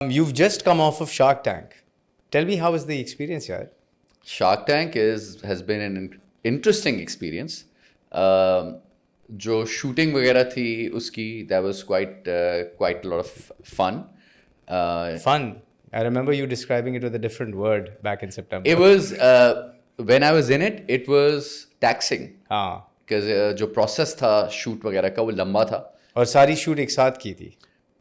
You've just come off of Shark Tank. Tell me, how was the experience, yaar? Shark Tank has been an interesting experience. जो shooting वगैरह थी उसकी, that was quite a lot of fun. Fun. I remember you describing it with a different word back in September. It was when I was in it, it was taxing हाँ. because जो process था shoot वगैरह का वो लंबा था. और सारी शूट एक साथ की थी.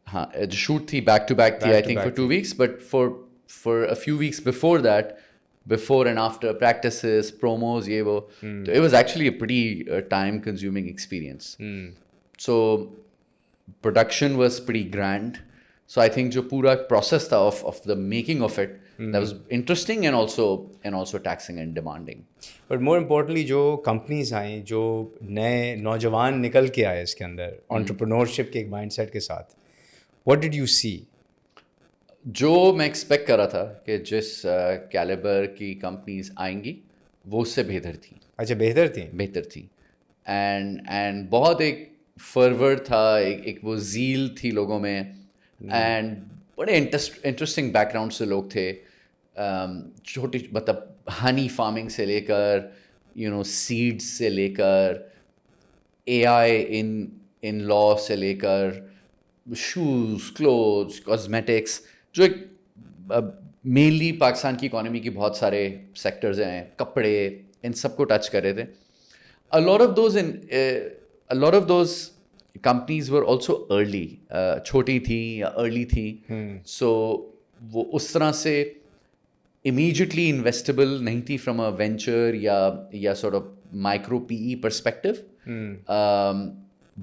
हाँ, जो shoot थी back to back थी, I think for 2 weeks, but for a few weeks before that, before and after practices, promos, ये वो, so it was actually a pretty time consuming experience. So production was pretty grand. So I think जो पूरा process था of the making of it, that was interesting and also taxing and demanding. But more importantly, जो companies आई, जो नए नौजवान निकल के आए इसके अंदर, entrepreneurship के एक mindset के साथ, what did you see? जो मैं एक्सपेक्ट कर रहा था कि जिस कैलिबर की कंपनीज आएंगी वो उससे बेहतर थी. अच्छा, बेहतर थी. एंड बहुत एक फर्वर था, एक वो ज़ील थी लोगों में, एंड बड़े इंटरेस्टिंग बैकग्राउंड से लोग थे. छोटी मतलब हनी फार्मिंग से लेकर सीड्स से लेकर AI इन लॉ से लेकर शूज़, क्लोथ्स, कॉस्मेटिक्स, जो एक मेनली पाकिस्तान की इकोनॉमी की बहुत सारे सेक्टर्स हैं, कपड़े, इन सबको टच कर रहे थे. A lot of those companies were also early, छोटी थी या अर्ली थी, so वो उस तरह से immediately investable नहीं थी from a venture या sort of micro PE perspective.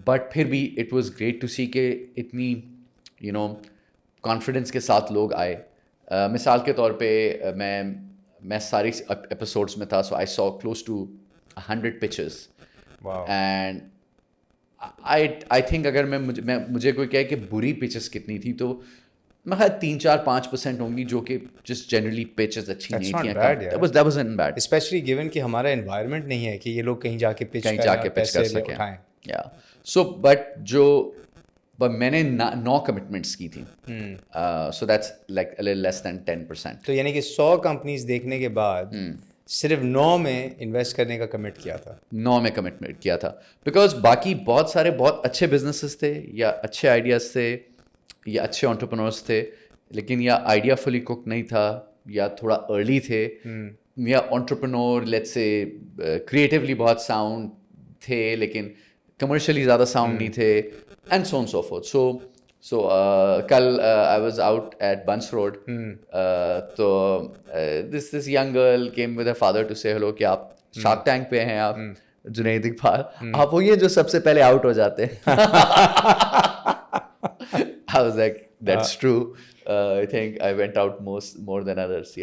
But फिर भी इट वॉज ग्रेट टू सी कि इतनी कॉन्फिडेंस के साथ लोग आए. मिसाल के तौर पे मैं सारी एपिसोड्स में था, so I saw close to 100 pitches. And I think अगर मुझे कोई कहे कि बुरी पिचेस कितनी थी, तो मैं ख्याल 3-4-5% होंगी जो कि जस्ट जनरली पिचेस अच्छी नहीं थी. That wasn't bad. Especially given कि हमारा एनवायरनमेंट नहीं है कि ये लोग कहीं जाके पिच कर सकें. Yeah. So, but मैंने 9 कमिटमेंट्स की थी. So that's like a little less than 10%. तो यानी कि 100 कंपनीज देखने के बाद सिर्फ 9 में इन्वेस्ट करने का कमिट किया था. 9 में कमिटमेंट किया था बिकॉज बाकी बहुत सारे बहुत अच्छे बिजनेसेस थे या अच्छे आइडियाज थे या अच्छे एंटरप्रेन्योर्स थे, लेकिन या आइडिया फुली कुक नहीं था या थोड़ा अर्ली थे, या एंटरप्रेन्योर लेट्स से क्रिएटिवली बहुत साउंड थे लेकिन कमर्शियली ज़्यादा साउंड नहीं थे, and so on so forth. So कल I was out at buns road, तो this young girl came with her father to say hello कि आप शार्क टैंक पे हैं, आप जुनैद इकबाल, आप वो ये जो सबसे पहले आउट हो जाते हैं. I was like, that's true. I think I went out more than others. Yeah.